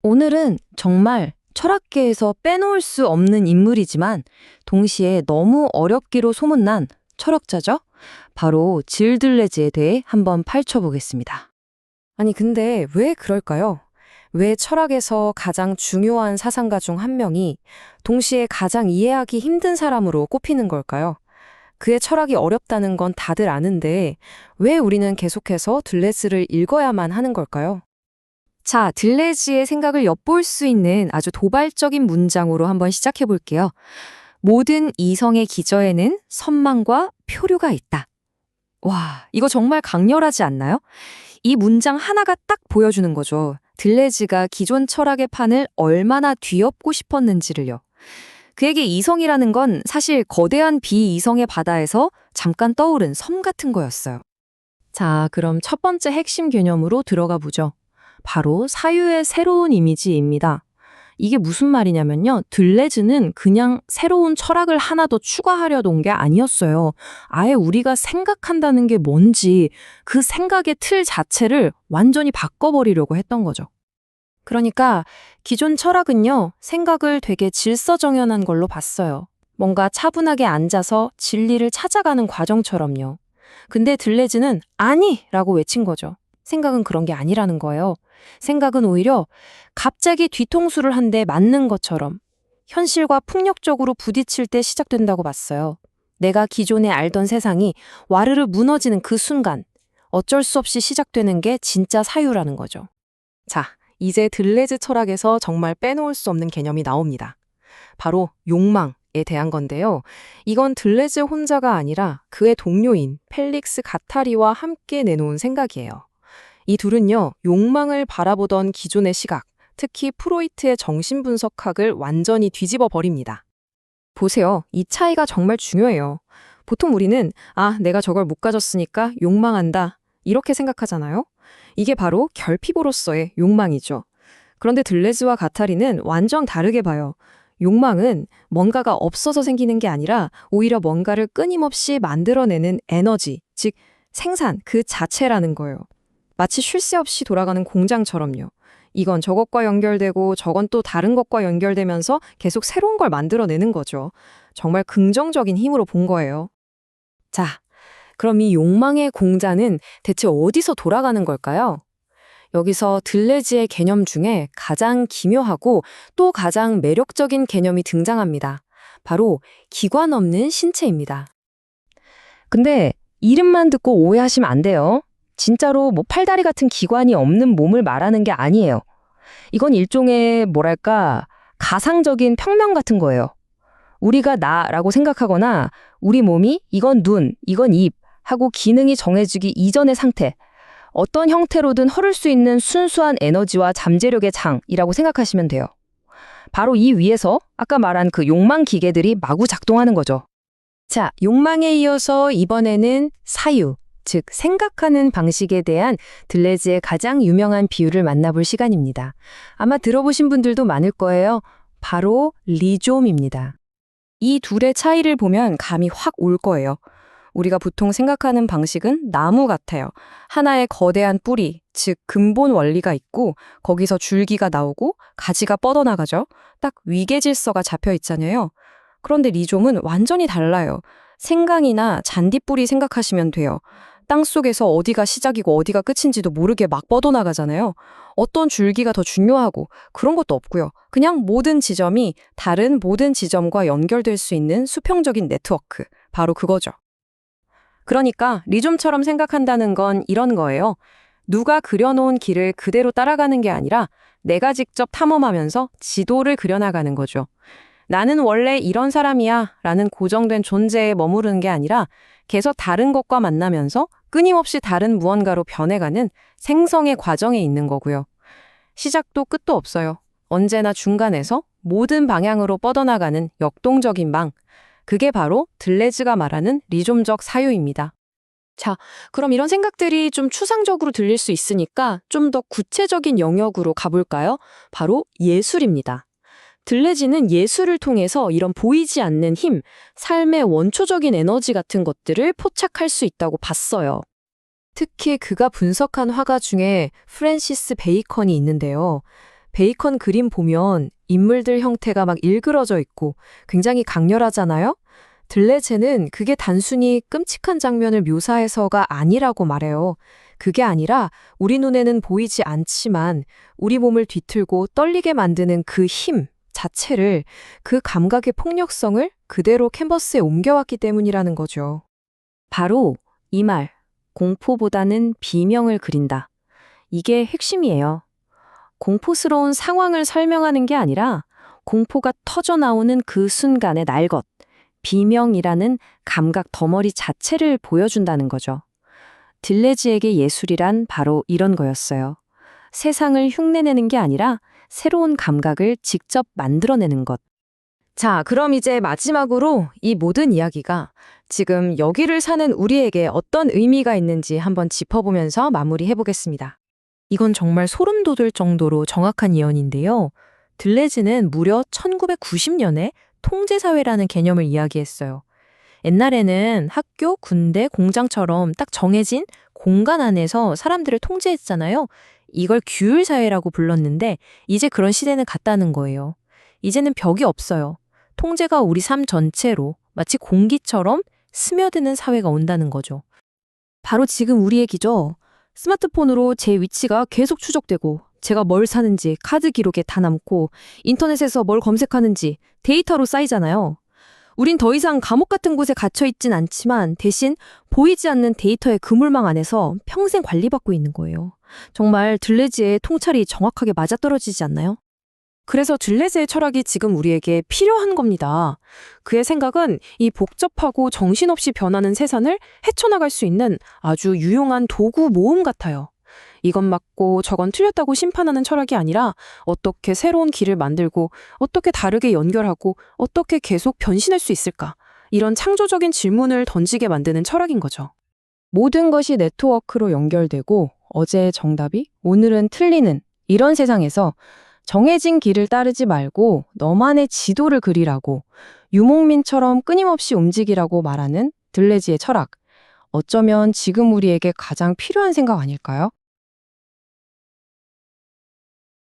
오늘은 정말 철학계에서 빼놓을 수 없는 인물이지만 동시에 너무 어렵기로 소문난 철학자죠? 바로 질 들레즈에 대해 한번 파헤쳐보겠습니다. 아니, 근데 왜 그럴까요? 왜 철학에서 가장 중요한 사상가 중 한 명이 동시에 가장 이해하기 힘든 사람으로 꼽히는 걸까요? 그의 철학이 어렵다는 건 다들 아는데 왜 우리는 계속해서 들레스를 읽어야만 하는 걸까요? 자, 들레즈의 생각을 엿볼 수 있는 아주 도발적인 문장으로 한번 시작해 볼게요. 모든 이성의 기저에는 선망과 표류가 있다. 와, 이거 정말 강렬하지 않나요? 이 문장 하나가 딱 보여주는 거죠. 들레즈가 기존 철학의 판을 얼마나 뒤엎고 싶었는지를요. 그에게 이성이라는 건 사실 거대한 비이성의 바다에서 잠깐 떠오른 섬 같은 거였어요. 자, 그럼 첫 번째 핵심 개념으로 들어가 보죠. 바로 사유의 새로운 이미지입니다. 이게 무슨 말이냐면요. 들레즈는 그냥 새로운 철학을 하나 더 추가하려던 게 아니었어요. 아예 우리가 생각한다는 게 뭔지 그 생각의 틀 자체를 완전히 바꿔버리려고 했던 거죠. 그러니까 기존 철학은요, 생각을 되게 질서정연한 걸로 봤어요. 뭔가 차분하게 앉아서 진리를 찾아가는 과정처럼요. 근데 들레즈는 아니라고 외친 거죠. 생각은 그런 게 아니라는 거예요. 생각은 오히려 갑자기 뒤통수를 한 대 맞는 것처럼 현실과 폭력적으로 부딪힐 때 시작된다고 봤어요. 내가 기존에 알던 세상이 와르르 무너지는 그 순간 어쩔 수 없이 시작되는 게 진짜 사유라는 거죠. 자, 이제 들레즈 철학에서 정말 빼놓을 수 없는 개념이 나옵니다. 바로 욕망에 대한 건데요. 이건 들레즈 혼자가 아니라 그의 동료인 펠릭스 가타리와 함께 내놓은 생각이에요. 이 둘은요, 욕망을 바라보던 기존의 시각, 특히 프로이트의 정신분석학을 완전히 뒤집어 버립니다. 보세요. 이 차이가 정말 중요해요. 보통 우리는, 내가 저걸 못 가졌으니까 욕망한다. 이렇게 생각하잖아요. 이게 바로 결핍으로서의 욕망이죠. 그런데 들레즈와 가타리는 완전 다르게 봐요. 욕망은 뭔가가 없어서 생기는 게 아니라 오히려 뭔가를 끊임없이 만들어내는 에너지, 즉 생산 그 자체라는 거예요. 마치 쉴 새 없이 돌아가는 공장처럼요. 이건 저것과 연결되고 저건 또 다른 것과 연결되면서 계속 새로운 걸 만들어내는 거죠. 정말 긍정적인 힘으로 본 거예요. 자, 그럼 이 욕망의 공자는 대체 어디서 돌아가는 걸까요? 여기서 들레즈의 개념 중에 가장 기묘하고 또 가장 매력적인 개념이 등장합니다. 바로 기관 없는 신체입니다. 근데 이름만 듣고 오해하시면 안 돼요. 진짜로 팔다리 같은 기관이 없는 몸을 말하는 게 아니에요. 이건 일종의 가상적인 평면 같은 거예요. 우리가 나라고 생각하거나 우리 몸이 이건 눈, 이건 입 하고 기능이 정해지기 이전의 상태, 어떤 형태로든 흐를 수 있는 순수한 에너지와 잠재력의 장이라고 생각하시면 돼요. 바로 이 위에서 아까 말한 그 욕망 기계들이 마구 작동하는 거죠. 자, 욕망에 이어서 이번에는 사유, 즉 생각하는 방식에 대한 들레즈의 가장 유명한 비유를 만나볼 시간입니다. 아마 들어보신 분들도 많을 거예요. 바로 리좀입니다. 이 둘의 차이를 보면 감이 확 올 거예요. 우리가 보통 생각하는 방식은 나무 같아요. 하나의 거대한 뿌리, 즉 근본 원리가 있고 거기서 줄기가 나오고 가지가 뻗어나가죠. 딱 위계질서가 잡혀 있잖아요. 그런데 리좀은 완전히 달라요. 생강이나 잔디뿌리 생각하시면 돼요. 땅속에서 어디가 시작이고 어디가 끝인지도 모르게 막 뻗어나가잖아요. 어떤 줄기가 더 중요하고 그런 것도 없고요. 그냥 모든 지점이 다른 모든 지점과 연결될 수 있는 수평적인 네트워크. 바로 그거죠. 그러니까 리좀처럼 생각한다는 건 이런 거예요. 누가 그려놓은 길을 그대로 따라가는 게 아니라 내가 직접 탐험하면서 지도를 그려나가는 거죠. 나는 원래 이런 사람이야 라는 고정된 존재에 머무르는 게 아니라 계속 다른 것과 만나면서 끊임없이 다른 무언가로 변해가는 생성의 과정에 있는 거고요. 시작도 끝도 없어요. 언제나 중간에서 모든 방향으로 뻗어나가는 역동적인 방. 그게 바로 들레즈가 말하는 리좀적 사유입니다. 자, 그럼 이런 생각들이 좀 추상적으로 들릴 수 있으니까 좀 더 구체적인 영역으로 가볼까요? 바로 예술입니다. 들레즈는 예술을 통해서 이런 보이지 않는 힘, 삶의 원초적인 에너지 같은 것들을 포착할 수 있다고 봤어요. 특히 그가 분석한 화가 중에 프랜시스 베이컨이 있는데요. 베이컨 그림 보면 인물들 형태가 막 일그러져 있고 굉장히 강렬하잖아요? 들레제는 그게 단순히 끔찍한 장면을 묘사해서가 아니라고 말해요. 그게 아니라 우리 눈에는 보이지 않지만 우리 몸을 뒤틀고 떨리게 만드는 그 힘 자체를, 그 감각의 폭력성을 그대로 캔버스에 옮겨왔기 때문이라는 거죠. 바로 이 말, 공포보다는 비명을 그린다. 이게 핵심이에요. 공포스러운 상황을 설명하는 게 아니라 공포가 터져 나오는 그 순간의 날것, 비명이라는 감각 덩어리 자체를 보여준다는 거죠. 들레즈에게 예술이란 바로 이런 거였어요. 세상을 흉내내는 게 아니라 새로운 감각을 직접 만들어내는 것. 자, 그럼 이제 마지막으로 이 모든 이야기가 지금 여기를 사는 우리에게 어떤 의미가 있는지 한번 짚어보면서 마무리해보겠습니다. 이건 정말 소름 돋을 정도로 정확한 예언인데요. 들레즈는 무려 1990년에 통제사회라는 개념을 이야기했어요. 옛날에는 학교, 군대, 공장처럼 딱 정해진 공간 안에서 사람들을 통제했잖아요. 이걸 규율사회라고 불렀는데 이제 그런 시대는 갔다는 거예요. 이제는 벽이 없어요. 통제가 우리 삶 전체로 마치 공기처럼 스며드는 사회가 온다는 거죠. 바로 지금 우리 얘기죠. 스마트폰으로 제 위치가 계속 추적되고 제가 뭘 사는지 카드 기록에 다 남고 인터넷에서 뭘 검색하는지 데이터로 쌓이잖아요. 우린 더 이상 감옥 같은 곳에 갇혀 있진 않지만 대신 보이지 않는 데이터의 그물망 안에서 평생 관리받고 있는 거예요. 정말 들레즈의 통찰이 정확하게 맞아떨어지지 않나요? 그래서 들레즈의 철학이 지금 우리에게 필요한 겁니다. 그의 생각은 이 복잡하고 정신없이 변하는 세상을 헤쳐나갈 수 있는 아주 유용한 도구 모음 같아요. 이건 맞고 저건 틀렸다고 심판하는 철학이 아니라 어떻게 새로운 길을 만들고 어떻게 다르게 연결하고 어떻게 계속 변신할 수 있을까? 이런 창조적인 질문을 던지게 만드는 철학인 거죠. 모든 것이 네트워크로 연결되고 어제의 정답이 오늘은 틀리는 이런 세상에서 정해진 길을 따르지 말고 너만의 지도를 그리라고, 유목민처럼 끊임없이 움직이라고 말하는 들레즈의 철학. 어쩌면 지금 우리에게 가장 필요한 생각 아닐까요?